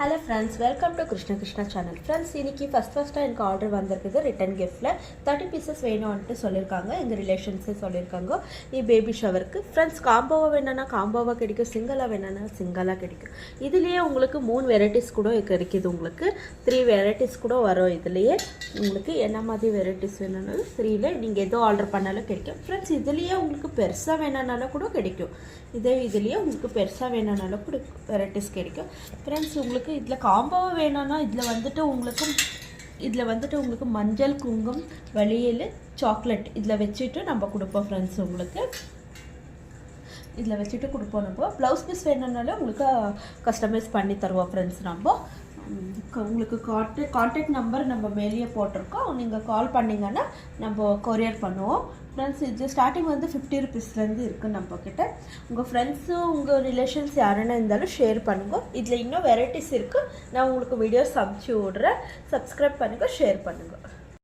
Hello friends, welcome to Krishna Krishna channel. Friends, இன்னைக்கு first எனக்கு order வந்திருக்குது return கிஃப்ட்ல 30 pieces வேணும்னு சொல்லியிருக்காங்க. எங்க ரிலேஷன்ஸே சொல்லியிருக்காங்க ಈ பேபி ஷவருக்கு. ஃப்ரெண்ட்ஸ், காம்போவா வேணும்னா காம்போவா கிடைக்கும், சிங்கிளா வேணும்னா சிங்கிளா கிடைக்கும். இதுலயே உங்களுக்கு 3 வெரைட்டிஸ் கூட கிடைக்குது. உங்களுக்கு 3 வெரைட்டிஸ் கூட வரும். இதுலயே உங்களுக்கு என்ன மாதிரி வெரைட்டிஸ் வேணும்னாலும் 3ல நீங்க எதோ ஆர்டர் பண்ணாலும் கிடைக்கும். ஃப்ரெண்ட்ஸ், இதுலயே உங்களுக்கு பெருசா வேணும்னாலும் கூட கிடைக்கும். இதுலயே உங்களுக்கு பெருசா வேணும்னாலும் கூட வெரைட்டிஸ் கிடைக்கும். ஃப்ரெண்ட்ஸ், உங்களுக்கு இதில் காம்போவாக வேணும்னா இதில் வந்துட்டு உங்களுக்கு மஞ்சள் குங்குமம் வளையல் சாக்லேட் இதில் வச்சுட்டு நம்ம கொடுப்போம். ஃப்ரெண்ட்ஸ், உங்களுக்கு இதில் வச்சுட்டு கொடுப்போம். நம்ம ப்ளவுஸ் பீஸ் வேணும்னாலும் உங்களுக்கு கஸ்டமைஸ் பண்ணி தருவோம். ஃப்ரெண்ட்ஸ், நம்ம உங்களுக்கு கான்டாக்ட் நம்பர் நம்ம மேலேயே போட்டிருக்கோம். நீங்கள் கால் பண்ணிங்கன்னா நம்ம கொரியர் பண்ணுவோம். ஃப்ரெண்ட்ஸ், இது ஸ்டார்டிங் வந்து 50 ருபீஸ்லேருந்து இருக்குது நம்மக்கிட்ட. உங்கள் ஃப்ரெண்ட்ஸு உங்கள் ரிலேஷன்ஸ் யாருன்னா இருந்தாலும் ஷேர் பண்ணுங்கள். இதில் இன்னும் வெரைட்டிஸ் இருக்குது. நான் உங்களுக்கு வீடியோஸ் அனுப்பிச்சி விட்றேன். சப்ஸ்கிரைப் பண்ணுங்கள், ஷேர் பண்ணுங்கள்.